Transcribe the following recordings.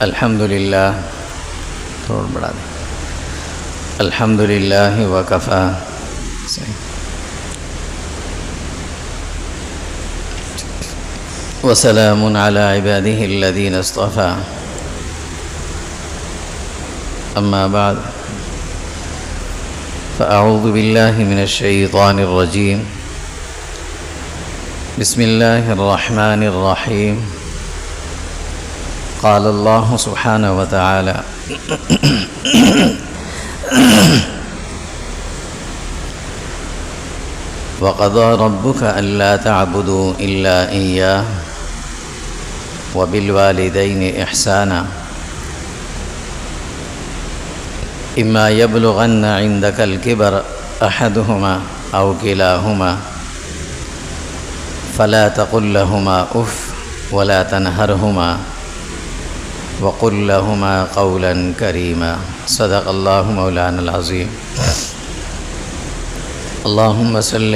الحمد للہ تھوڑا بڑھا دیں. الحمد للہ وکفا وسلام علی عباده الذین اصطفى. اما بعد فاعوذ باللہ من الشیطان الرجیم. بسم اللہ الرحمن الرحیم. قال اللہ سبحانہ وتعالی وقضى ربك ألا تعبدوا إلا إياه وبالوالدين إحسانا إما يبلغن عندك الكبر أحدهما أو كلاهما فلا تقل لهما أف ولا تنهرهما وقل لهما قولا كريما. صدق الله مولانا العظيم. اللهم صل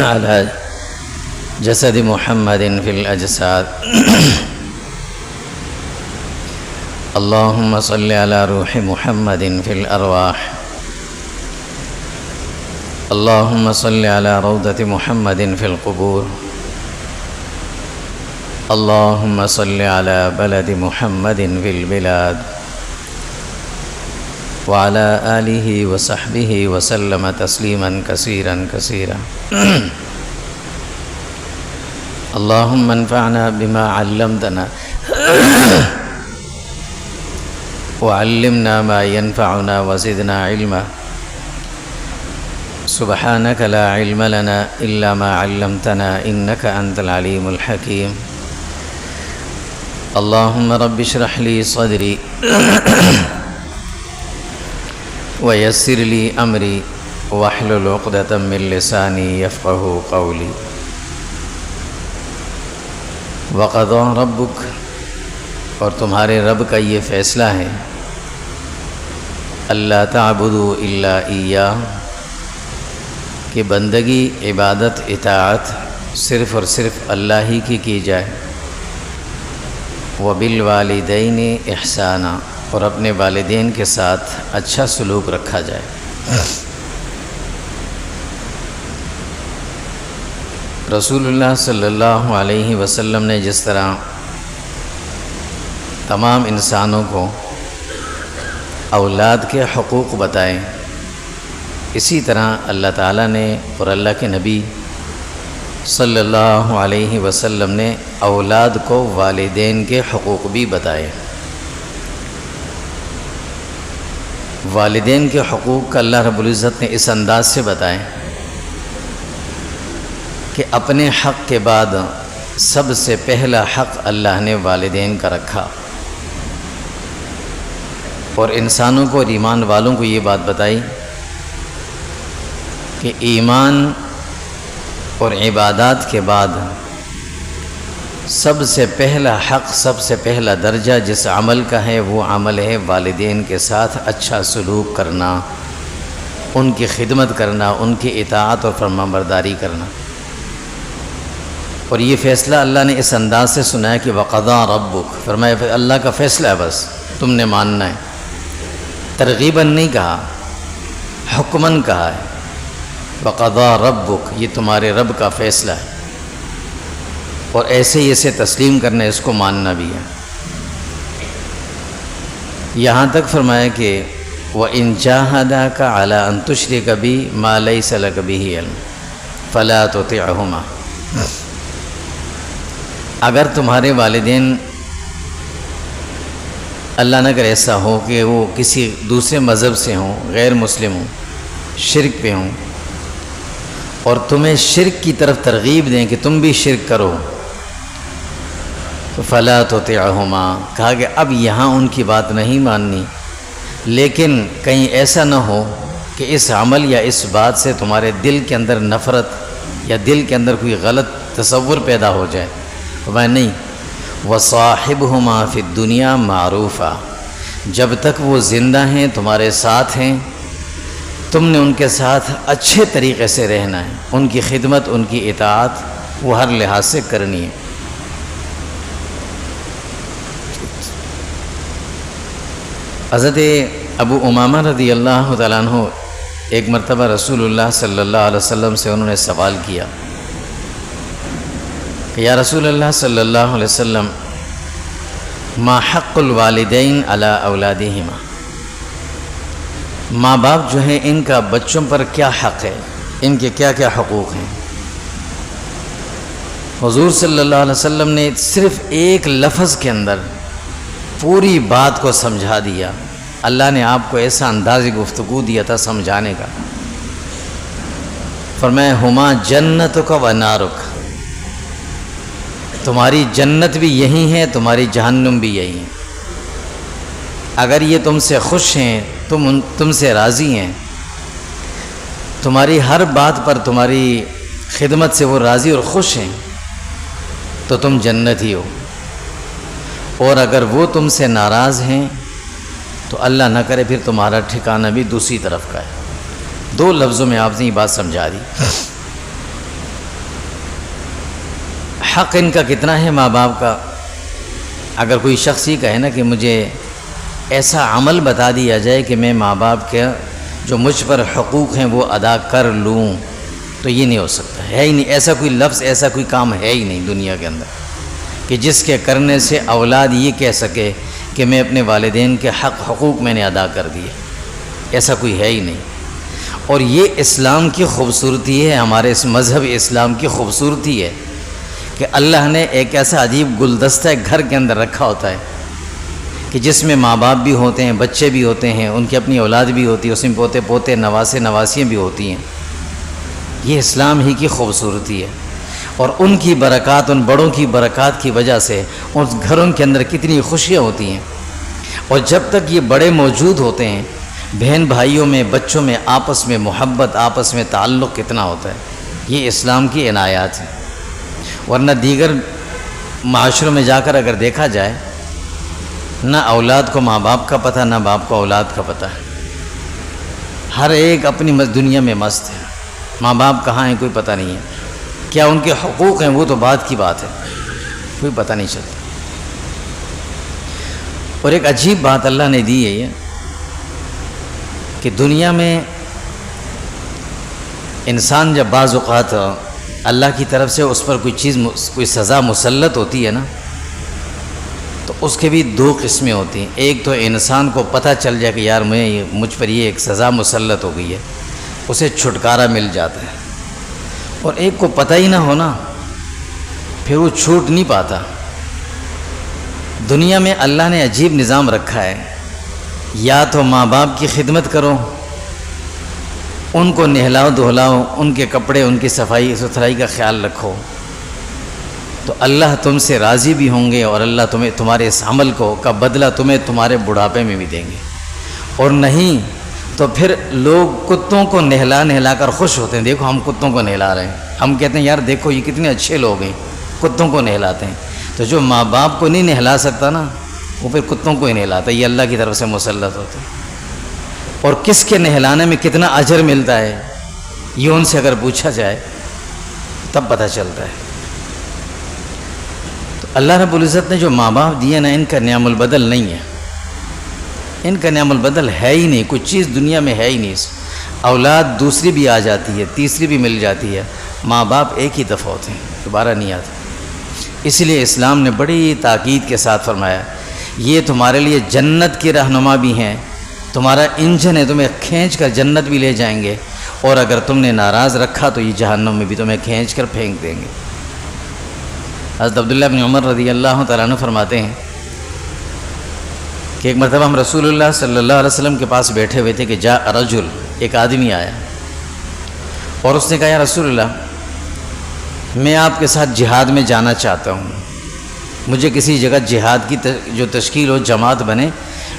على جسد محمد في الأجساد. اللهم صل على روح محمد في الأرواح. اللهم صل على روضة محمد في القبور. اللهم صل على بلد محمد في البلاد وعلى آله وصحبه وسلم تسليما كثيرا كثيرا. اللهم انفعنا بما علمتنا وعلمنا ما ينفعنا وزدنا علما. سبحانك لا علم لنا إلا ما علمتنا إنك أنت العليم الحكيم. اللهم رب اشرح لي صدري ويسر لي أمري واحلل عقدة من لساني يفقه قولي. وقضى ربك، اور تمہارے رب کا یہ فیصلہ ہے، اللہ تعبدوا الا ایاہ، کہ بندگی، عبادت، اطاعت صرف اور صرف اللہ ہی کی جائے. وبالوالدین احسانا، اور اپنے والدین کے ساتھ اچھا سلوک رکھا جائے. رسول اللہ صلی اللہ علیہ وسلم نے جس طرح تمام انسانوں کو اولاد کے حقوق بتائے، اسی طرح اللہ تعالیٰ نے اور اللہ کے نبی صلی اللہ علیہ وسلم نے اولاد کو والدین کے حقوق بھی بتائے. والدین کے حقوق کا اللہ رب العزت نے اس انداز سے بتائے کہ اپنے حق کے بعد سب سے پہلا حق اللہ نے والدین کا رکھا، اور انسانوں کو اور ایمان والوں کو یہ بات بتائی کہ ایمان اور عبادات کے بعد سب سے پہلا حق، سب سے پہلا درجہ جس عمل کا ہے وہ عمل ہے والدین کے ساتھ اچھا سلوک کرنا، ان کی خدمت کرنا، ان کی اطاعت اور فرمانبرداری کرنا. اور یہ فیصلہ اللہ نے اس انداز سے سنایا کہ وقضى ربک، فرمایا اللہ کا فیصلہ ہے، بس تم نے ماننا ہے. ترغیباً نہیں کہا، حکماً کہا ہے. وقضى ربک، یہ تمہارے رب کا فیصلہ ہے، اور ایسے ہی اسے تسلیم کرنا، اس کو ماننا بھی ہے. یہاں تک فرمایا کہ وَإِن جَاهَدَاكَ عَلَىٰ أَن تُشْرِكَ بِي مَا لَيْسَ لَكَ بِهِ عِلْمٌ فَلَا تُطِعْهُمَا. اگر تمہارے والدین، اللہ نہ کرے ایسا ہو کہ وہ کسی دوسرے مذہب سے ہوں، غیر مسلم ہوں، شرک پہ ہوں، اور تمہیں شرک کی طرف ترغیب دیں کہ تم بھی شرک کرو، تو فلا تطعهما، کہا کہ اب یہاں ان کی بات نہیں ماننی، لیکن کہیں ایسا نہ ہو کہ اس عمل یا اس بات سے تمہارے دل کے اندر نفرت یا دل کے اندر کوئی غلط تصور پیدا ہو جائے. میں نہیں. وصاحبهما فی الدنیا معروفا، جب تک وہ زندہ ہیں، تمہارے ساتھ ہیں، تم نے ان کے ساتھ اچھے طریقے سے رہنا ہے، ان کی خدمت، ان کی اطاعت وہ ہر لحاظ سے کرنی ہے. حضرت ابو امامہ رضی اللہ تعالیٰ عنہ ایک مرتبہ رسول اللہ صلی اللہ علیہ وسلم سے انہوں نے سوال کیا کہ یا رسول اللہ صلی اللہ علیہ وسلم، ما حق الوالدین علی اولادہما، ماں باپ جو ہیں ان کا بچوں پر کیا حق ہے، ان کے کیا کیا حقوق ہیں؟ حضور صلی اللہ علیہ وسلم نے صرف ایک لفظ کے اندر پوری بات کو سمجھا دیا۔ اللہ نے آپ کو ایسا انداز گفتگو دیا تھا سمجھانے کا۔ فرمایا ہما جنتک و نارک، تمہاری جنت بھی یہی ہے، تمہاری جہنم بھی یہی ہے۔ اگر یہ تم سے خوش ہیں، تم سے راضی ہیں، تمہاری ہر بات پر تمہاری خدمت سے وہ راضی اور خوش ہیں، تو تم جنت ہی ہو۔ اور اگر وہ تم سے ناراض ہیں تو اللہ نہ کرے پھر تمہارا ٹھکانہ بھی دوسری طرف کا ہے۔ دو لفظوں میں آپ نے یہ بات سمجھا دی۔ حق ان کا کتنا ہے ماں باپ کا؟ اگر کوئی شخص یہ کہے نا کہ مجھے ایسا عمل بتا دیا جائے کہ میں ماں باپ کے جو مجھ پر حقوق ہیں وہ ادا کر لوں، تو یہ نہیں ہو سکتا، ہے ہی نہیں۔ ایسا کوئی لفظ، ایسا کوئی کام ہے ہی نہیں دنیا کے اندر کہ جس کے کرنے سے اولاد یہ کہہ سکے کہ میں اپنے والدین کے حقوق میں نے ادا کر دیے۔ ایسا کوئی ہے ہی نہیں۔ اور یہ اسلام کی خوبصورتی ہے، ہمارے اس مذہب اسلام کی خوبصورتی ہے کہ اللہ نے ایک ایسا عجیب گلدستہ گھر کے اندر رکھا ہوتا ہے کہ جس میں ماں باپ بھی ہوتے ہیں، بچے بھی ہوتے ہیں، ان کی اپنی اولاد بھی ہوتی ہے، اس میں پوتے پوتے نواسے نواسیاں بھی ہوتی ہیں۔ یہ اسلام ہی کی خوبصورتی ہے۔ اور ان کی برکات، ان بڑوں کی برکات کی وجہ سے ان گھروں کے اندر کتنی خوشیاں ہوتی ہیں۔ اور جب تک یہ بڑے موجود ہوتے ہیں، بہن بھائیوں میں، بچوں میں آپس میں محبت، آپس میں تعلق کتنا ہوتا ہے۔ یہ اسلام کی عنایات ہیں۔ ورنہ دیگر معاشروں میں جا کر اگر دیکھا جائے، نہ اولاد کو ماں باپ کا پتہ، نہ باپ کو اولاد کا پتہ ہے۔ ہر ایک اپنی دنیا میں مست ہے، ماں باپ کہاں ہیں کوئی پتہ نہیں ہے، کیا ان کے حقوق ہیں وہ تو بعد کی بات ہے، کوئی پتہ نہیں چلتا۔ اور ایک عجیب بات اللہ نے دی ہے یہ کہ دنیا میں انسان جب بعض اوقات اللہ کی طرف سے اس پر کوئی سزا مسلط ہوتی ہے نا، تو اس کے بھی دو قسمیں ہوتی ہیں۔ ایک تو انسان کو پتہ چل جائے کہ یار مجھ پر یہ ایک سزا مسلط ہو گئی ہے، اسے چھٹکارا مل جاتا ہے۔ اور ایک کو پتہ ہی نہ ہونا، پھر وہ چھوٹ نہیں پاتا۔ دنیا میں اللہ نے عجیب نظام رکھا ہے، یا تو ماں باپ کی خدمت کرو، ان کو نہلاؤ دہلاؤ، ان کے کپڑے، ان کی صفائی ستھرائی کا خیال رکھو، تو اللہ تم سے راضی بھی ہوں گے، اور اللہ تمہارے اس عمل کا بدلہ تمہیں تمہارے بڑھاپے میں بھی دیں گے۔ اور نہیں تو پھر لوگ کتوں کو نہلا کر خوش ہوتے ہیں، دیکھو ہم کتوں کو نہلا رہے ہیں، ہم کہتے ہیں یار دیکھو یہ کتنے اچھے لوگ ہیں، کتوں کو نہلاتے ہیں۔ تو جو ماں باپ کو نہیں نہلا سکتا نا، وہ پھر کتوں کو ہی نہلاتا ہے، یہ اللہ کی طرف سے مسلط ہوتے ہیں۔ اور کس کے نہلانے میں کتنا اجر ملتا ہے، یہ ان سے اگر پوچھا جائے تب پتہ چلتا ہے۔ تو اللہ رب العزت نے جو ماں باپ دیے نا، ان کا نعم البدل نہیں ہے، ان کا نعم البدل ہے ہی نہیں، کوئی چیز دنیا میں ہے ہی نہیں۔ اولاد دوسری بھی آ جاتی ہے، تیسری بھی مل جاتی ہے، ماں باپ ایک ہی دفعہ ہوتے ہیں، دوبارہ نہیں آتے۔ اس لیے اسلام نے بڑی تاکید کے ساتھ فرمایا یہ تمہارے لیے جنت کی رہنما بھی ہیں، تمہارا انجن ہے، تمہیں کھینچ کر جنت بھی لے جائیں گے، اور اگر تم نے ناراض رکھا تو یہ جہنم میں بھی تمہیں کھینچ کر پھینک دیں گے۔ حضرت عبداللہ بن عمر رضی اللہ تعالیٰ عنہ فرماتے ہیں کہ ایک مرتبہ ہم رسول اللہ صلی اللہ علیہ وسلم کے پاس بیٹھے ہوئے تھے کہ جاء رجل، ایک آدمی آیا اور اس نے کہا یا رسول اللہ، میں آپ کے ساتھ جہاد میں جانا چاہتا ہوں، مجھے کسی جگہ جہاد کی جو تشکیل ہو، جماعت بنے،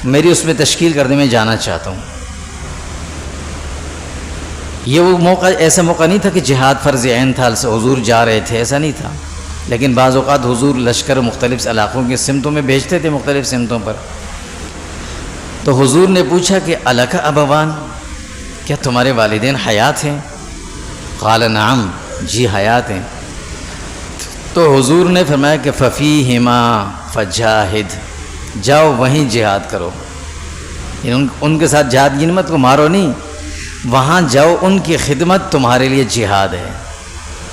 میری اس میں تشکیل کرنے میں جانا چاہتا ہوں۔ یہ وہ موقع، ایسا موقع نہیں تھا کہ جہاد فرض عین تھا، حضور جا رہے تھے، ایسا نہیں تھا، لیکن بعض اوقات حضور لشکر مختلف علاقوں کی سمتوں میں بھیجتے تھے، مختلف سمتوں پر۔ تو حضور نے پوچھا کہ الک ابوان، کیا تمہارے والدین حیات ہیں؟ قال نعم، جی حیات ہیں۔ تو حضور نے فرمایا کہ ففیہما فجاہد، جاؤ وہیں جہاد کرو۔ ان کے ساتھ جہاد کی نعمت کو مارو نہیں، وہاں جاؤ، ان کی خدمت تمہارے لیے جہاد ہے۔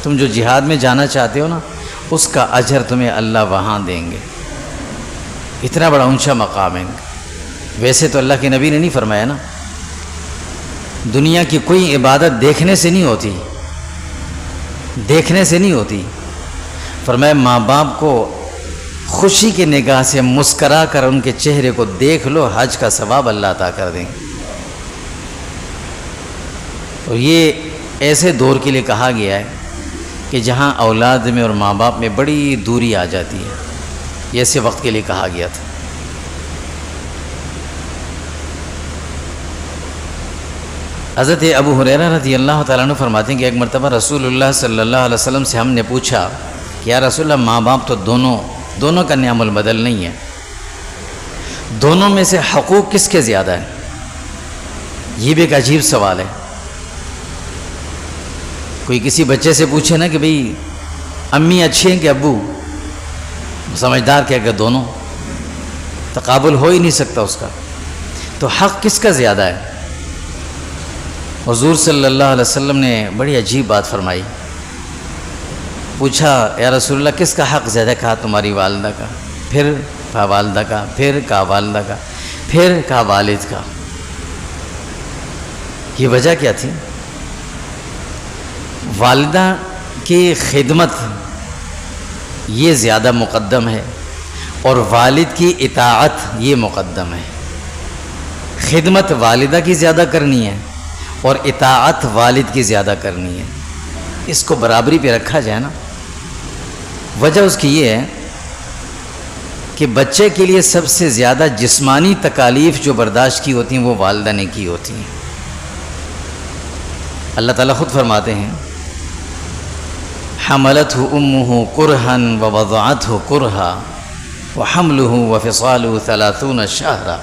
تم جو جہاد میں جانا چاہتے ہو نا، اس کا اجر تمہیں اللہ وہاں دیں گے۔ اتنا بڑا اونچا مقام ہے۔ ویسے تو اللہ کے نبی نے نہیں فرمایا نا، دنیا کی کوئی عبادت دیکھنے سے نہیں ہوتی، دیکھنے سے نہیں ہوتی۔ فرمایا ماں باپ کو خوشی کی نگاہ سے مسکرا کر ان کے چہرے کو دیکھ لو، حج کا ثواب اللہ عطا کر دیں گے۔ اور یہ ایسے دور کے لیے کہا گیا ہے کہ جہاں اولاد میں اور ماں باپ میں بڑی دوری آ جاتی ہے، یہ ایسے وقت کے لیے کہا گیا تھا۔ حضرت ابو ہریرہ رضی اللہ تعالیٰ عنہ فرماتے ہیں کہ ایک مرتبہ رسول اللہ صلی اللہ علیہ وسلم سے ہم نے پوچھا کہ یا رسول اللہ، ماں باپ تو دونوں کا نعم البدل نہیں ہے، دونوں میں سے حقوق کس کے زیادہ ہیں؟ یہ بھی ایک عجیب سوال ہے۔ کوئی کسی بچے سے پوچھے نا کہ بھئی امی اچھی ہیں کہ ابو، سمجھدار کہے کہ دونوں، تقابل ہو ہی نہیں سکتا اس کا۔ تو حق کس کا زیادہ ہے؟ حضور صلی اللہ علیہ وسلم نے بڑی عجیب بات فرمائی۔ پوچھا یا رسول اللہ کس کا حق زیادہ؟ کہا تمہاری والدہ کا، پھر کہا والدہ کا، پھر کہا والدہ کا، پھر کہا والد کا۔ یہ وجہ کیا تھی؟ والدہ کی خدمت یہ زیادہ مقدم ہے اور والد کی اطاعت یہ مقدم ہے۔ خدمت والدہ کی زیادہ کرنی ہے اور اطاعت والد کی زیادہ کرنی ہے، اس کو برابری پہ رکھا جائے نا۔ وجہ اس کی یہ ہے کہ بچے کے لیے سب سے زیادہ جسمانی تکالیف جو برداشت کی ہوتی ہیں وہ والدہ نے کی ہوتی ہیں۔ اللہ تعالیٰ خود فرماتے ہیں حملتہ امہ کرہا ووضعتہ کرہا وحملہ وفصالہ 30 شہرا۔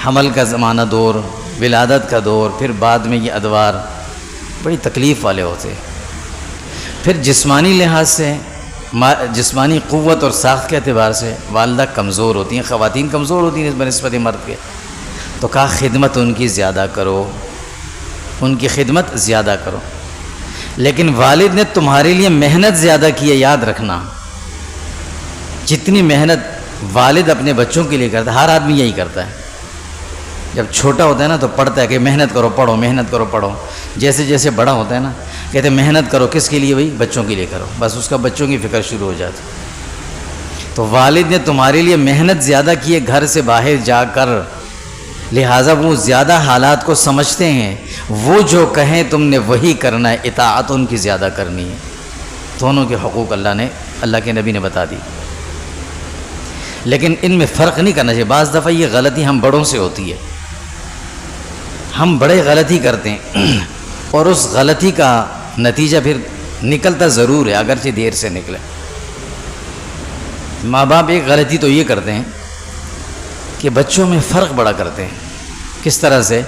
حمل کا زمانہ دور، ولادت کا دور، پھر بعد میں یہ ادوار بڑی تکلیف والے ہوتے۔ پھر جسمانی لحاظ سے، جسمانی قوت اور ساخت کے اعتبار سے والدہ کمزور ہوتی ہیں، خواتین کمزور ہوتی ہیں بنسبت مرد کے۔ تو کہا خدمت ان کی زیادہ کرو، ان کی خدمت زیادہ کرو۔ لیکن والد نے تمہارے لیے محنت زیادہ کی ہے، یاد رکھنا۔ جتنی محنت والد اپنے بچوں کے لیے کرتا ہے، ہر آدمی یہی کرتا ہے۔ جب چھوٹا ہوتا ہے نا تو پڑھتا ہے کہ محنت کرو، پڑھو، محنت کرو، پڑھو۔ جیسے جیسے بڑا ہوتا ہے نا کہتے ہیں محنت کرو، کس کے لیے بھائی؟ بچوں کے لیے کرو۔ بس اس کا بچوں کی فکر شروع ہو جاتی۔ تو والد نے تمہارے لیے محنت زیادہ کی ہے گھر سے باہر جا کر، لہٰذا وہ زیادہ حالات کو سمجھتے ہیں۔ وہ جو کہیں تم نے وہی کرنا ہے، اطاعت ان کی زیادہ کرنی ہے۔ دونوں کے حقوق اللہ کے نبی نے بتا دی۔ لیکن ان میں فرق نہیں کرنا چاہیے۔ بعض دفعہ یہ غلطی ہم بڑوں سے ہوتی ہے، ہم بڑے غلطی کرتے ہیں اور اس غلطی کا نتیجہ پھر نکلتا ضرور ہے، اگرچہ دیر سے نکلے۔ ماں باپ ایک غلطی تو یہ کرتے ہیں کہ بچوں میں فرق بڑا کرتے ہیں۔ کس طرح سے؟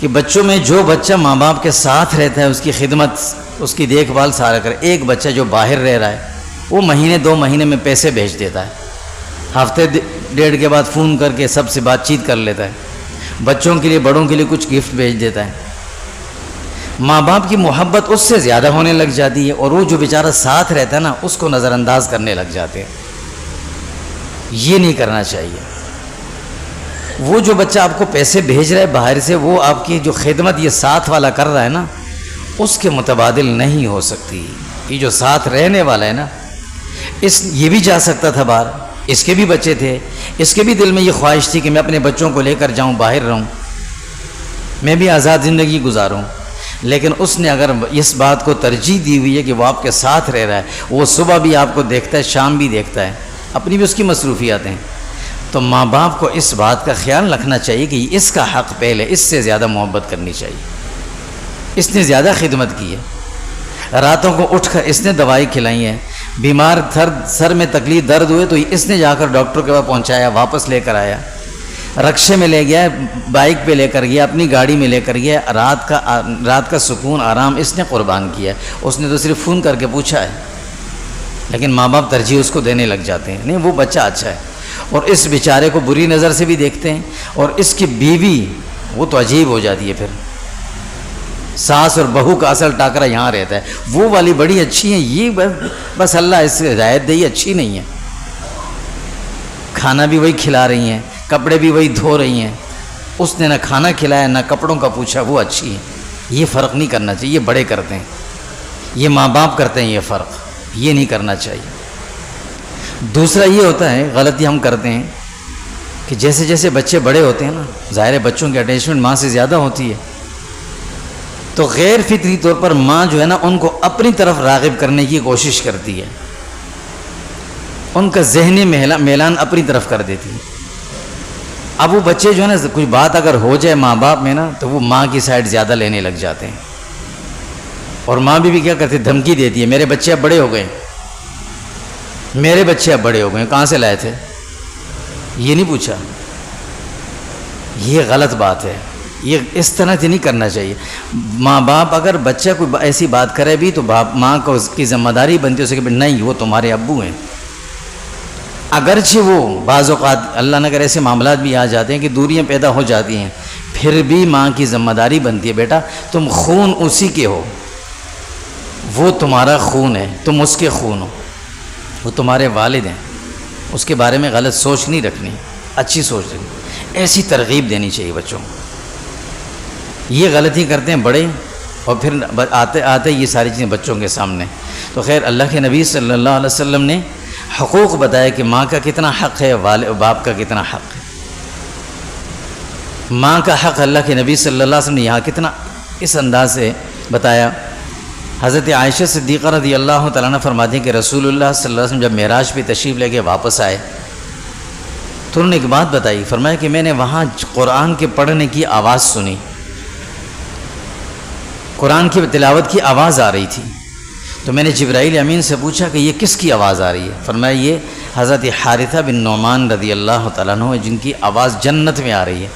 کہ بچوں میں جو بچہ ماں باپ کے ساتھ رہتا ہے اس کی خدمت، اس کی دیکھ بھال سارا کرے۔ ایک بچہ جو باہر رہ رہا ہے وہ مہینے 2 مہینے میں پیسے بھیج دیتا ہے، ہفتے ڈیڑھ کے بعد فون کر کے سب سے بات چیت کر لیتا ہے، بچوں کے لیے بڑوں کے لیے کچھ گفٹ بھیج دیتا ہے۔ ماں باپ کی محبت اس سے زیادہ ہونے لگ جاتی ہے اور وہ جو بیچارہ ساتھ رہتا ہے نا اس کو نظر انداز کرنے لگ جاتے ہیں۔ یہ نہیں کرنا چاہیے۔ وہ جو بچہ آپ کو پیسے بھیج رہا ہے باہر سے، وہ آپ کی جو خدمت یہ ساتھ والا کر رہا ہے نا اس کے متبادل نہیں ہو سکتی۔ یہ جو ساتھ رہنے والا ہے نا، یہ بھی جا سکتا تھا باہر، اس کے بھی بچے تھے، اس کے بھی دل میں یہ خواہش تھی کہ میں اپنے بچوں کو لے کر جاؤں، باہر رہوں، میں بھی آزاد زندگی گزاروں۔ لیکن اس نے اگر اس بات کو ترجیح دی ہوئی ہے کہ وہ آپ کے ساتھ رہ رہا ہے، وہ صبح بھی آپ کو دیکھتا ہے، شام بھی دیکھتا ہے، اپنی بھی اس کی مصروفیات ہیں، تو ماں باپ کو اس بات کا خیال رکھنا چاہیے کہ اس کا حق پہلے، اس سے زیادہ محبت کرنی چاہیے۔ اس نے زیادہ خدمت کی ہے، راتوں کو اٹھ کر اس نے دوائی کھلائی ہے، بیمار سر میں تکلیف درد ہوئے تو اس نے جا کر ڈاکٹر کے پاس پہنچایا، واپس لے کر آیا، رکشے میں لے گیا، بائک پہ لے کر گیا، اپنی گاڑی میں لے کر گیا، رات کا سکون آرام اس نے قربان کیا ہے۔ اس نے تو صرف فون کر کے پوچھا ہے، لیکن ماں باپ ترجیح اس کو دینے لگ جاتے ہیں، نہیں وہ بچہ اچھا ہے۔ اور اس بیچارے کو بری نظر سے بھی دیکھتے ہیں، اور اس کی بیوی وہ تو عجیب ہو جاتی ہے پھر، ساس اور بہو کا اصل ٹاکرا یہاں رہتا ہے، وہ والی بڑی اچھی ہیں، یہ بس اللہ اس سے ہدایت دے، اچھی نہیں ہے، کھانا بھی وہی کھلا رہی ہیں، کپڑے بھی وہی دھو رہی ہیں، اس نے نہ کھانا کھلایا نہ کپڑوں کا پوچھا، وہ اچھی ہے۔ یہ فرق نہیں کرنا چاہیے، یہ بڑے کرتے ہیں، یہ ماں باپ کرتے ہیں، یہ فرق یہ نہیں کرنا چاہیے۔ دوسرا یہ ہوتا ہے، غلطی ہم کرتے ہیں کہ جیسے جیسے بچے بڑے ہوتے ہیں نا، ظاہر ہے بچوں کی اٹیچمنٹ ماں سے زیادہ ہوتی ہے، تو غیر فطری طور پر ماں جو ہے نا ان کو اپنی طرف راغب کرنے کی کوشش کرتی ہے، ان کا ذہنی میلان اپنی طرف کر دیتی ہے۔ اب وہ بچے جو ہے نا کوئی بات اگر ہو جائے ماں باپ میں نا تو وہ ماں کی سائڈ زیادہ لینے لگ جاتے ہیں، اور ماں بھی کیا کرتی ہے، دھمکی دیتی ہے، میرے بچے اب بڑے ہو گئے، میرے بچے اب بڑے ہو گئے، کہاں سے لائے تھے، یہ نہیں پوچھا۔ یہ غلط بات ہے، یہ اس طرح سے نہیں کرنا چاہیے۔ ماں باپ اگر بچہ کوئی ایسی بات کرے بھی تو ماں کو اس کی ذمہ داری بنتی ہے اسے کہ نہیں وہ تمہارے ابو ہیں، اگرچہ وہ بعض اوقات اللہ نہ کرے ایسے معاملات بھی آ جاتے ہیں کہ دوریاں پیدا ہو جاتی ہیں، پھر بھی ماں کی ذمہ داری بنتی ہے بیٹا تم خون اسی کے ہو، وہ تمہارا خون ہے، تم اس کے خون ہو، وہ تمہارے والد ہیں، اس کے بارے میں غلط سوچ نہیں رکھنی، اچھی سوچ رکھنی، ایسی ترغیب دینی چاہیے بچوں کو۔ یہ غلطی کرتے ہیں بڑے، اور پھر آتے آتے یہ ساری چیزیں بچوں کے سامنے۔ تو خیر اللہ کے نبی صلی اللہ علیہ وسلم نے حقوق بتایا کہ ماں کا کتنا حق ہے، باپ کا کتنا حق ہے۔ ماں کا حق اللہ کے نبی صلی اللہ علیہ وسلم نے یہاں کتنا اس انداز سے بتایا۔ حضرت عائشہ صدیقہ رضی اللہ تعالیٰ عنہ فرماتی ہیں کہ رسول اللہ صلی اللہ علیہ وسلم جب معراج پہ تشریف لے کے واپس آئے تو انہوں نے ایک بات بتائی، فرمایا کہ میں نے وہاں قرآن کے پڑھنے کی آواز سنی، قرآن کی تلاوت کی آواز آ رہی تھی، تو میں نے جبرائیل امین سے پوچھا کہ یہ کس کی آواز آ رہی ہے؟ فرمایا یہ حضرت حارثہ بن نعمان رضی اللہ تعالیٰ عنہ جن کی آواز جنت میں آ رہی ہے۔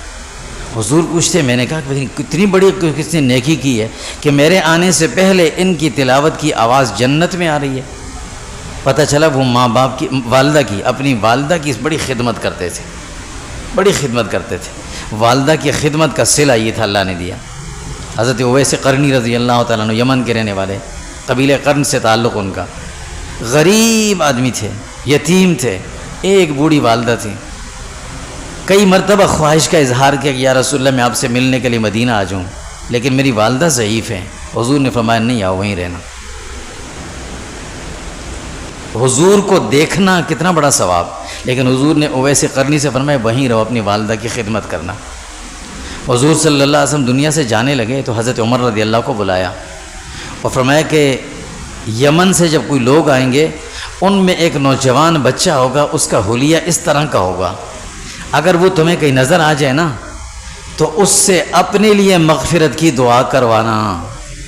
حضور پوچھتے، میں نے کہا کہ کتنی بڑی کس نے نیکی کی ہے کہ میرے آنے سے پہلے ان کی تلاوت کی آواز جنت میں آ رہی ہے۔ پتہ چلا وہ ماں باپ کی، والدہ کی، اپنی والدہ کی بڑی خدمت کرتے تھے، بڑی خدمت کرتے تھے، والدہ کی خدمت کا صلہ یہ تھا اللہ نے دیا۔ حضرت اویس قرنی رضی اللہ تعالیٰ عنہ یمن کے رہنے والے، قبیلہ قرن سے تعلق ان کا، غریب آدمی تھے، یتیم تھے، ایک بوڑھی والدہ تھی۔ کئی مرتبہ خواہش کا اظہار کیا کہ یا رسول اللہ میں آپ سے ملنے کے لیے مدینہ آ جاؤں، لیکن میری والدہ ضعیف ہیں۔ حضور نے فرمایا نہیں آؤ، وہیں رہنا۔ حضور کو دیکھنا کتنا بڑا ثواب، لیکن حضور نے اویس قرنی سے فرمایا وہیں رہو، اپنی والدہ کی خدمت کرنا۔ حضور صلی اللہ علیہ وسلم دنیا سے جانے لگے تو حضرت عمر رضی اللہ کو بلایا اور فرمایا کہ یمن سے جب کوئی لوگ آئیں گے ان میں ایک نوجوان بچہ ہوگا، اس کا حلیہ اس طرح کا ہوگا، اگر وہ تمہیں کہیں نظر آ جائے نا تو اس سے اپنے لیے مغفرت کی دعا کروانا،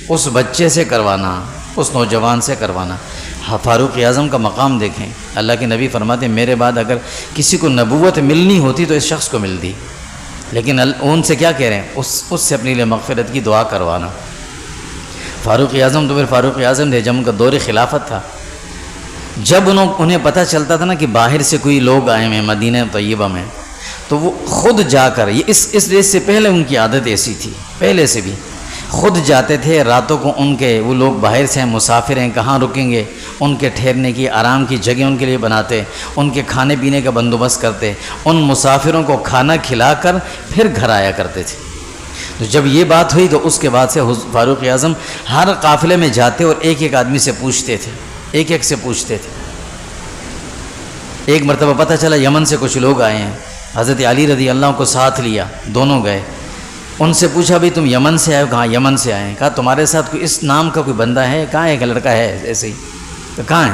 اس بچے سے کروانا، اس نوجوان سے کروانا۔ فاروق اعظم کا مقام دیکھیں، اللہ کے نبی فرماتے ہیں میرے بعد اگر کسی کو نبوت ملنی ہوتی تو اس شخص کو ملتی، لیکن ان سے کیا کہہ رہے ہیں، اس سے اپنے لیے مغفرت کی دعا کروانا۔ فاروق اعظم تو پھر فاروق اعظم تھے جب ان کا دور خلافت تھا، جب انہیں پتہ چلتا تھا نا کہ باہر سے کوئی لوگ آئے ہیں مدینہ طیبہ میں، تو وہ خود جا کر، یہ اس ریس سے پہلے ان کی عادت ایسی تھی، پہلے سے بھی خود جاتے تھے راتوں کو، ان کے وہ لوگ باہر سے ہیں، مسافر ہیں، کہاں رکیں گے، ان کے ٹھہرنے کی، آرام کی جگہ ان کے لیے بناتے، ان کے کھانے پینے کا بندوبست کرتے، ان مسافروں کو کھانا کھلا کر پھر گھر آیا کرتے تھے۔ تو جب یہ بات ہوئی تو اس کے بعد سے فاروق اعظم ہر قافلے میں جاتے اور ایک ایک آدمی سے پوچھتے تھے، ایک ایک سے پوچھتے تھے۔ ایک مرتبہ پتہ چلا یمن سے کچھ لوگ آئے ہیں، حضرت علی رضی اللہ عنہ کو ساتھ لیا، دونوں گئے، ان سے پوچھا بھئی تم یمن سے آئے ہو؟ کہاں یمن سے آئے ہیں۔ کہا تمہارے ساتھ کوئی اس نام کا کوئی بندہ ہے؟ کہاں ایک لڑکا ہے ایسے ہی، تو کہاں ہے؟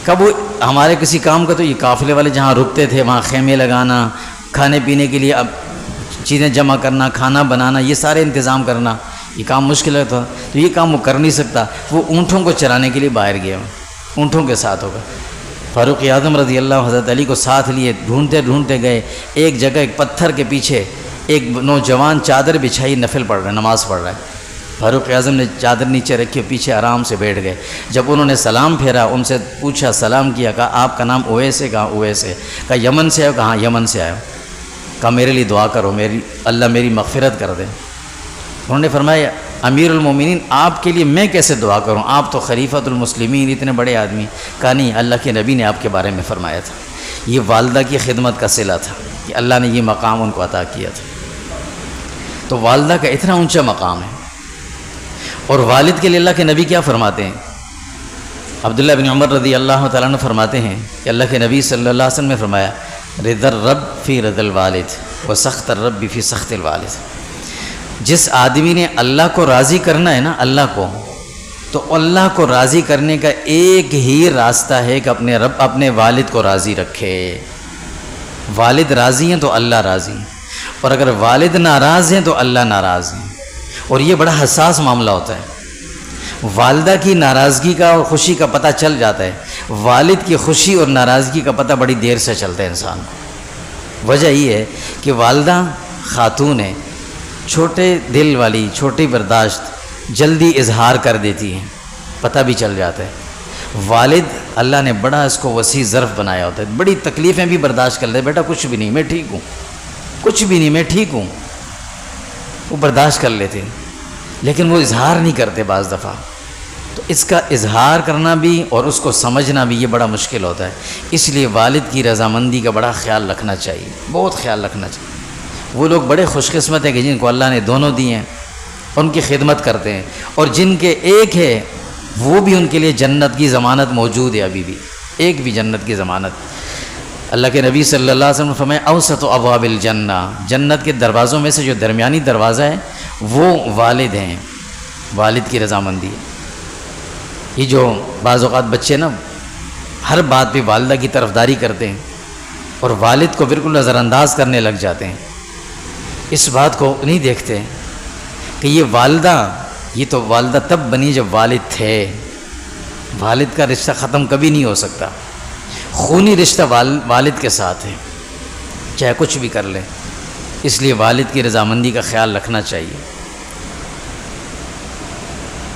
کب وہ ہمارے کسی کام کا، تو یہ قافلے والے جہاں رکتے تھے وہاں خیمے لگانا، کھانے پینے کے لیے اب چیزیں جمع کرنا، کھانا بنانا، یہ سارے انتظام کرنا، یہ کام مشکل تھا، تو یہ کام وہ کر نہیں سکتا، وہ اونٹوں کو چرانے کے لیے باہر گیا، اونٹوں کے ساتھ ہوگا۔ فاروق اعظم رضی اللہ حضرت علی کو ساتھ لیے ڈھونڈتے ڈھونڈتے گئے، ایک جگہ ایک پتھر کے پیچھے ایک نوجوان چادر بچھائی نفل پڑھ رہا ہے، نماز پڑھ رہا ہے، فاروق اعظم نے چادر نیچے رکھی اور پیچھے آرام سے بیٹھ گئے۔ جب انہوں نے سلام پھیرا، ان سے پوچھا، سلام کیا، کہا آپ کا نام اویس ہے؟ کہا اویس ہے۔ کہا یمن سے آئے؟ کہا ہاں یمن سے آئے۔ کہا میرے لیے دعا کرو، اللہ میری مغفرت کر دے۔ انہوں نے فرمایا امیر المومنین آپ کے لیے میں کیسے دعا کروں، آپ تو خلیفۃ المسلمین اتنے بڑے آدمی۔ کہا نہیں، اللہ کے نبی نے آپ کے بارے میں فرمایا تھا۔ یہ والدہ کی خدمت کا صلہ تھا کہ اللہ نے یہ مقام ان کو عطا کیا تھا۔ تو والدہ کا اتنا اونچا مقام ہے۔ اور والد کے لیے اللہ کے نبی کیا فرماتے ہیں؟ عبداللہ بن عمر رضی اللہ تعالیٰ عنہ فرماتے ہیں کہ اللہ کے نبی صلی اللہ علیہ وسلم نے فرمایا رضا الرب فی رضا الوالد و سخط الرب فی سخط الوالد۔ جس آدمی نے اللہ کو راضی کرنا ہے نا، اللہ کو، تو اللہ کو راضی کرنے کا ایک ہی راستہ ہے کہ اپنے والد کو راضی رکھے۔ والد راضی ہیں تو اللہ راضی، اور اگر والد ناراض ہیں تو اللہ ناراض ہیں۔ اور یہ بڑا حساس معاملہ ہوتا ہے۔ والدہ کی ناراضگی کا اور خوشی کا پتہ چل جاتا ہے، والد کی خوشی اور ناراضگی کا پتہ بڑی دیر سے چلتا ہے انسان کو۔ وجہ یہ ہے کہ والدہ خاتون ہے، چھوٹے دل والی، چھوٹی برداشت، جلدی اظہار کر دیتی ہیں، پتہ بھی چل جاتا ہے۔ والد اللہ نے بڑا اس کو وسیع ظرف بنایا ہوتا ہے، بڑی تکلیفیں بھی برداشت کر لیتے، بیٹا کچھ بھی نہیں، میں ٹھیک ہوں، کچھ بھی نہیں، میں ٹھیک ہوں، وہ برداشت کر لیتے ہیں، لیکن وہ اظہار نہیں کرتے بعض دفعہ۔ تو اس کا اظہار کرنا بھی اور اس کو سمجھنا بھی یہ بڑا مشکل ہوتا ہے۔ اس لیے والد کی رضامندی کا بڑا خیال رکھنا چاہیے، بہت خیال رکھنا چاہیے۔ وہ لوگ بڑے خوش قسمت ہیں کہ جن کو اللہ نے دونوں دیے ہیں، ان کی خدمت کرتے ہیں، اور جن کے ایک ہے وہ بھی ان کے لیے جنت کی ضمانت موجود ہے، ابھی بھی ایک بھی جنت کی ضمانت۔ اللہ کے نبی صلی اللہ علیہ وسلم نے فرمایا اوسط ابواب الجنہ، جنت کے دروازوں میں سے جو درمیانی دروازہ ہے وہ والد ہیں، والد کی رضامندی ہے۔ یہ جو بعض اوقات بچے نا ہر بات پہ والدہ کی طرفداری کرتے ہیں اور والد کو بالکل نظر انداز کرنے لگ جاتے ہیں، اس بات کو نہیں دیکھتے کہ یہ والدہ، یہ تو والدہ تب بنی جب والد تھے۔ والد کا رشتہ ختم کبھی نہیں ہو سکتا، خونی رشتہ والد کے ساتھ ہے، چاہے کچھ بھی کر لیں۔ اس لیے والد کی رضامندی کا خیال رکھنا چاہیے۔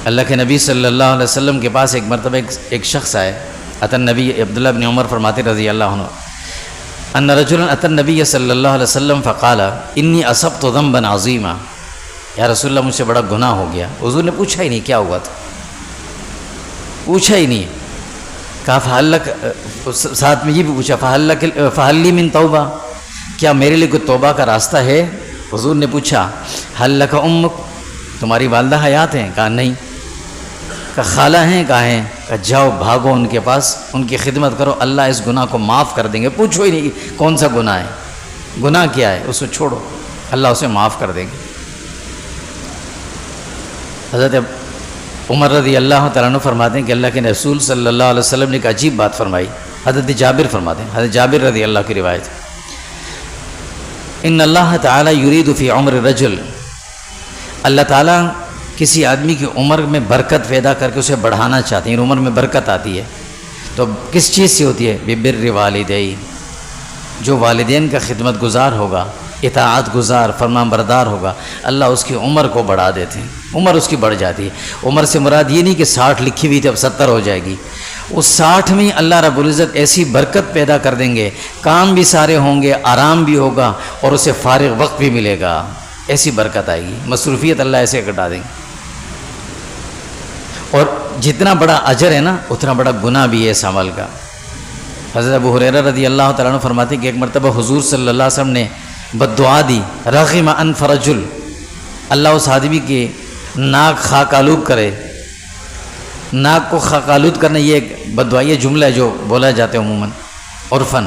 اللہ کے نبی صلی اللہ علیہ وسلم کے پاس ایک مرتبہ ایک شخص آئے، اتى النبی، عبداللہ بن عمر فرماتے رضی اللہ عنہ، ان رجلا اتى النبی صلی اللہ علیہ وسلم فقال انی اصبت ذنبا عظیما، یا رسول اللہ مجھ سے بڑا گناہ ہو گیا۔ حضور نے پوچھا ہی نہیں کیا ہوا تھا، پوچھا ہی نہیں، کہا فہل لک، ساتھ میں یہ بھی پوچھا فہل لی من توبہ، کیا میرے لیے کوئی توبہ کا راستہ ہے؟ حضور نے پوچھا ہل لک امک، تمہاری والدہ حیات ہیں؟ کہا نہیں۔ کہا خالہ ہیں؟ کہا ہیں۔ کہا جاؤ بھاگو ان کے پاس، ان کی خدمت کرو، اللہ اس گناہ کو معاف کر دیں گے۔ پوچھو ہی نہیں کون سا گناہ ہے، گناہ کیا ہے، اس کو چھوڑو، اللہ اسے معاف کر دیں گے۔ حضرت عمر رضی اللہ تعالیٰ عنہ فرماتے ہیں کہ اللہ کے رسول صلی اللہ علیہ وسلم نے ایک عجیب بات فرمائی۔ حضرت جابر فرماتے ہیں، حضرت جابر رضی اللہ کی روایت، ان اللہ تعالیٰ یرید فی عمر الرجل، اللہ تعالیٰ کسی آدمی کی عمر میں برکت پیدا کر کے اسے بڑھانا چاہتے ہیں۔ عمر میں برکت آتی ہے تو کس چیز سے ہوتی ہے؟ ببر والدین، جو والدین کا خدمت گزار ہوگا، اطاعت گزار، فرمان بردار ہوگا، اللہ اس کی عمر کو بڑھا دیتے ہیں، عمر اس کی بڑھ جاتی ہے۔ عمر سے مراد یہ نہیں کہ 60 لکھی ہوئی تھی اب 70 ہو جائے گی، اس 60 میں اللہ رب العزت ایسی برکت پیدا کر دیں گے، کام بھی سارے ہوں گے، آرام بھی ہوگا، اور اسے فارغ وقت بھی ملے گا، ایسی برکت آئے گی، مصروفیت اللہ ایسے کٹا دیں گے۔ اور جتنا بڑا اجر ہے نا اتنا بڑا گناہ بھی ہے اس عمل کا۔ حضرت ابو ہریرہ رضی اللہ تعالیٰ عنہ فرماتے ہیں کہ ایک مرتبہ حضور صلی اللہ علیہ وسلم نے بد دعا دی، رغم انف رجل، اللہ اس آدمی کی ناک خاک آلود کرے۔ ناک کو خاک آلود کرنا یہ ایک بد دعا، یہ جملہ ہے جو بولا جاتا ہے عموماً عرفاً۔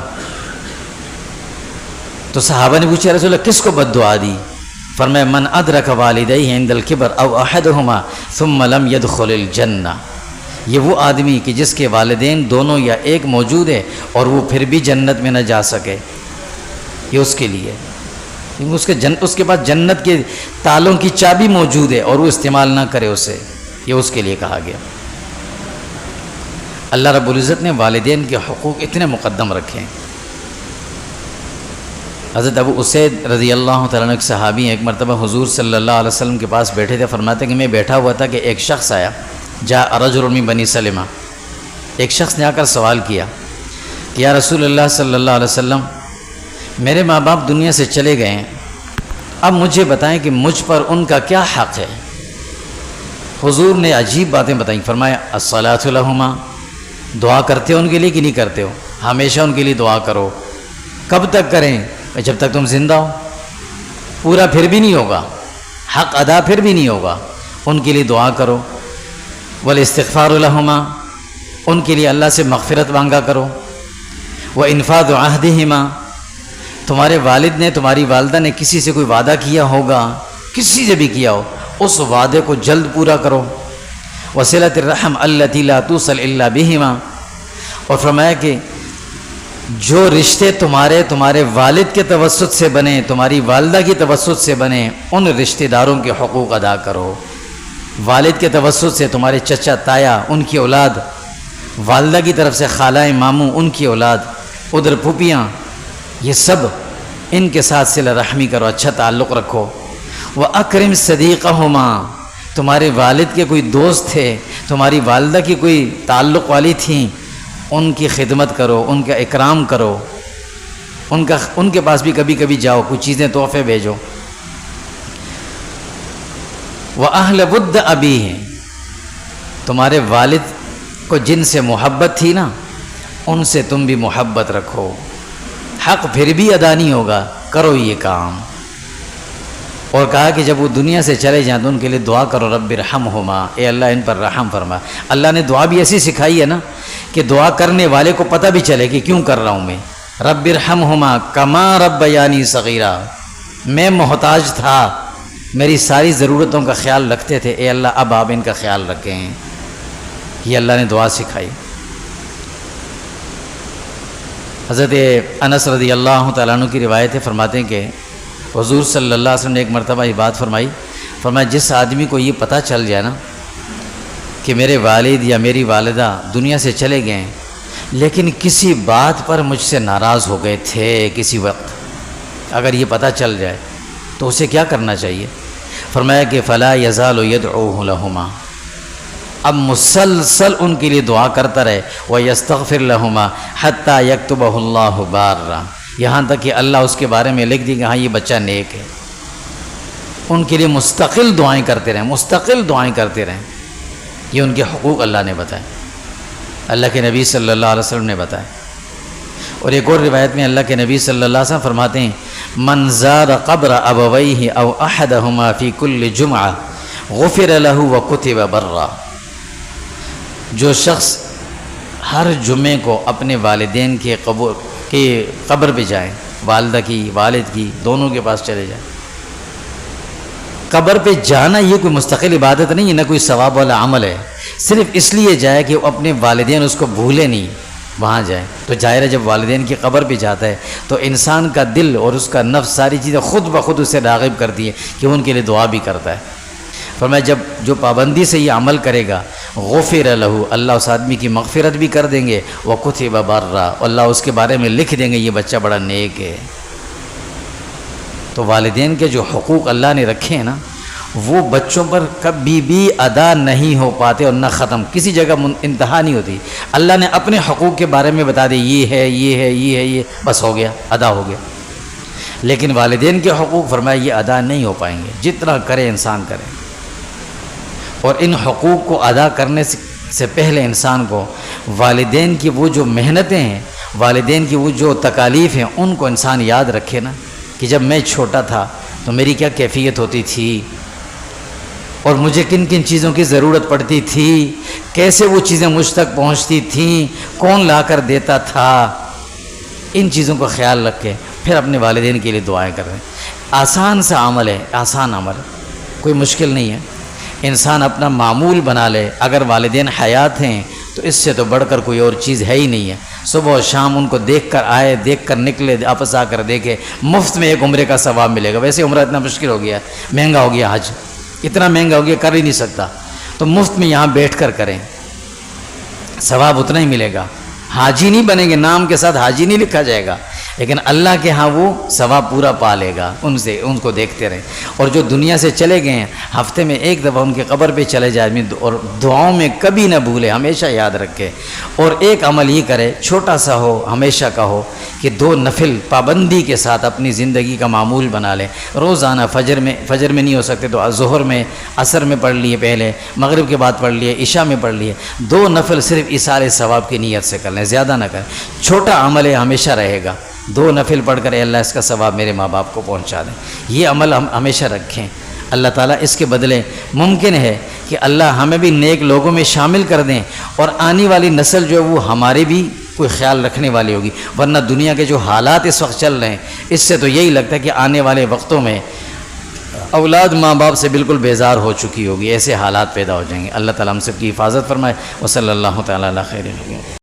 تو صحابہ نے پوچھا رسول اللہ کس کو بد دعا دی؟ فرمایا من ادرک والدیہ عند الکبر او احدہما ثم لم يدخل الجنہ، یہ وہ آدمی کہ جس کے والدین دونوں یا ایک موجود ہے اور وہ پھر بھی جنت میں نہ جا سکے، یہ اس کے لیے، اس کے پاس جنت کے تالوں کی چابی موجود ہے اور وہ استعمال نہ کرے اسے، یہ اس کے لیے کہا گیا۔ اللہ رب العزت نے والدین کے حقوق اتنے مقدم رکھے ہیں۔ حضرت ابو اسید رضی اللہ تعالیٰ عنہ ایک صحابی ہیں، ایک مرتبہ حضور صلی اللہ علیہ وسلم کے پاس بیٹھے تھے، فرماتے ہیں کہ میں بیٹھا ہوا تھا کہ ایک شخص آیا، جاء رجل من بنی سلمہ، ایک شخص نے آ کر سوال کیا کہ یا رسول اللہ صلی اللہ علیہ وسلم، میرے ماں باپ دنیا سے چلے گئے ہیں، اب مجھے بتائیں کہ مجھ پر ان کا کیا حق ہے؟ حضور نے عجیب باتیں بتائیں، فرمایا الصلاۃ لہما، دعا کرتے ہو ان کے لیے کہ نہیں کرتے ہو؟ ہمیشہ ان کے لیے دعا کرو۔ کب تک کریں؟ جب تک تم زندہ ہو، پورا پھر بھی نہیں ہوگا، حق ادا پھر بھی نہیں ہوگا، ان کے لیے دعا کرو۔ والاستغفار لہما، ان کے لیے اللہ سے مغفرت مانگا کرو۔ وانفاذ عہدہما، تمہارے والد نے تمہاری والدہ نے کسی سے کوئی وعدہ کیا ہوگا، کسی سے بھی کیا ہو، اس وعدے کو جلد پورا کرو۔ وصلۃ الرحم التی لا توصل الا بہما، اور فرمایا کہ جو رشتے تمہارے والد کے توسط سے بنے، تمہاری والدہ کی توسط سے بنے، ان رشتہ داروں کے حقوق ادا کرو۔ والد کے توسط سے تمہارے چچا تایا، ان کی اولاد، والدہ کی طرف سے خالہ ماموں، ان کی اولاد، ادھر پھوپھیاں، یہ سب ان کے ساتھ صلہ رحمی کرو، اچھا تعلق رکھو۔ وَأَكْرِمْ صَدِيقَهُمَا، تمہارے والد کے کوئی دوست تھے، تمہاری والدہ کی کوئی تعلق والی تھیں، ان کی خدمت کرو، ان کا اکرام کرو، ان کے پاس بھی کبھی کبھی جاؤ، کچھ چیزیں تحفے بھیجو۔ وَأَهْلَ وُدَّ أَبِيهِ، تمہارے والد کو جن سے محبت تھی نا، ان سے تم بھی محبت رکھو۔ حق پھر بھی ادا نہیں ہوگا، کرو یہ کام۔ اور کہا کہ جب وہ دنیا سے چلے جائیں تو ان کے لیے دعا کرو، رب ارحمہما، اے اللہ ان پر رحم فرما۔ اللہ نے دعا بھی ایسی سکھائی ہے نا کہ دعا کرنے والے کو پتہ بھی چلے کہ کیوں کر رہا ہوں میں۔ رب ارحمہما کما ربیانی صغیرا، میں محتاج تھا، میری ساری ضرورتوں کا خیال رکھتے تھے، اے اللہ اب آپ ان کا خیال رکھیں۔ یہ اللہ نے دعا سکھائی۔ حضرت انس رضی اللہ تعالیٰ عنہ کی روایت ہے، فرماتے ہیں کہ حضور صلی اللہ علیہ وسلم نے ایک مرتبہ یہ بات فرمائی، فرمایا جس آدمی کو یہ پتہ چل جائے نا کہ میرے والد یا میری والدہ دنیا سے چلے گئے ہیں لیکن کسی بات پر مجھ سے ناراض ہو گئے تھے کسی وقت، اگر یہ پتہ چل جائے تو اسے کیا کرنا چاہیے؟ فرمایا کہ فلا یزال یدعوہ لہما، اب مسلسل ان کے لیے دعا کرتا رہے، وَيَسْتَغْفِرْ لَهُمَا حَتَّى يَكْتُبَهُ اللَّهُ بَارًّا، یہاں تک کہ اللہ اس کے بارے میں لکھ دے کہ ہاں یہ بچہ نیک ہے۔ ان کے لیے مستقل دعائیں کرتے رہیں، مستقل دعائیں کرتے رہیں، یہ ان کے حقوق اللہ نے بتائے، اللہ کے نبی صلی اللہ علیہ وسلم نے بتائے۔ اور ایک اور روایت میں اللہ کے نبی صلی اللہ علیہ وسلم فرماتے ہیں من زار قبر ابویہ او احدہما فی کل جمعہ غفر لہ وکتب برا، جو شخص ہر جمعے کو اپنے والدین کے قبر پہ جائیں، والدہ کی والد کی دونوں کے پاس چلے جائیں۔ قبر پہ جانا یہ کوئی مستقل عبادت نہیں ہے، نہ کوئی ثواب والا عمل ہے، صرف اس لیے جائے کہ وہ اپنے والدین اس کو بھولے نہیں، وہاں جائے۔ تو ظاہر ہے جب والدین کی قبر پہ جاتا ہے تو انسان کا دل اور اس کا نفس ساری چیزیں خود بخود اسے راغب کرتی ہے کہ وہ ان کے لیے دعا بھی کرتا ہے۔ فرمایا جب جو پابندی سے یہ عمل کرے گا غفر لہ، اللہ اس آدمی کی مغفرت بھی کر دیں گے، وکتب برا، اللہ اس کے بارے میں لکھ دیں گے یہ بچہ بڑا نیک ہے۔ تو والدین کے جو حقوق اللہ نے رکھے ہیں نا وہ بچوں پر کبھی بھی ادا نہیں ہو پاتے اور نہ ختم، کسی جگہ انتہا نہیں ہوتی۔ اللہ نے اپنے حقوق کے بارے میں بتا دی، یہ ہے یہ ہے یہ ہے یہ، بس ہو گیا، ادا ہو گیا۔ لیکن والدین کے حقوق فرمایا یہ ادا نہیں ہو پائیں گے، جتنا کرے انسان کرے۔ اور ان حقوق کو ادا کرنے سے پہلے انسان کو والدین کی وہ جو محنتیں ہیں، والدین کی وہ جو تکالیف ہیں، ان کو انسان یاد رکھے نا کہ جب میں چھوٹا تھا تو میری کیا کیفیت ہوتی تھی اور مجھے کن کن چیزوں کی ضرورت پڑتی تھی، کیسے وہ چیزیں مجھ تک پہنچتی تھیں، کون لا کر دیتا تھا۔ ان چیزوں کو خیال رکھ کے پھر اپنے والدین کے لیے دعائیں کر رہے ہیں۔ آسان سا عمل ہے، آسان عمل، کوئی مشکل نہیں ہے، انسان اپنا معمول بنا لے۔ اگر والدین حیات ہیں تو اس سے تو بڑھ کر کوئی اور چیز ہے ہی نہیں ہے۔ صبح و شام ان کو دیکھ کر آئے، دیکھ کر نکلے، واپس آ کر دیکھے، مفت میں ایک عمرے کا ثواب ملے گا۔ ویسے عمرہ اتنا مشکل ہو گیا، مہنگا ہو گیا، حج اتنا مہنگا ہو گیا، کر ہی نہیں سکتا، تو مفت میں یہاں بیٹھ کر کریں، ثواب اتنا ہی ملے گا۔ حاجی نہیں بنیں گے، نام کے ساتھ حاجی نہیں لکھا جائے گا، لیکن اللہ کے ہاں وہ ثواب پورا پا لے گا ان کو دیکھتے رہیں۔ اور جو دنیا سے چلے گئے ہیں ہفتے میں ایک دفعہ ان کے قبر پہ چلے جائے اور دعاؤں میں کبھی نہ بھولے، ہمیشہ یاد رکھے۔ اور ایک عمل یہ کرے، چھوٹا سا ہو ہمیشہ کا ہو، کہ 2 نفل پابندی کے ساتھ اپنی زندگی کا معمول بنا لے۔ روزانہ فجر میں نہیں ہو سکتے تو ظہر میں، عصر میں پڑھ لیے، پہلے مغرب کے بعد پڑھ لیے، عشاء میں پڑھ لیے، 2 نفل صرف ایصال ثواب کی نیت سے کر لیں، زیادہ نہ کریں۔ چھوٹا عمل ہے، ہمیشہ رہے گا، 2 نفل پڑھ کر اے اللہ اس کا ثواب میرے ماں باپ کو پہنچا دیں، یہ عمل ہم ہمیشہ رکھیں۔ اللہ تعالیٰ اس کے بدلے ممکن ہے کہ اللہ ہمیں بھی نیک لوگوں میں شامل کر دیں، اور آنے والی نسل جو ہے وہ ہمارے بھی کوئی خیال رکھنے والی ہوگی، ورنہ دنیا کے جو حالات اس وقت چل رہے ہیں اس سے تو یہی لگتا ہے کہ آنے والے وقتوں میں اولاد ماں باپ سے بالکل بیزار ہو چکی ہوگی، ایسے حالات پیدا ہو جائیں گے۔ اللہ تعالیٰ ہم سب کی حفاظت فرمائے۔ وصلی اللہ تعالیٰ علی خیر۔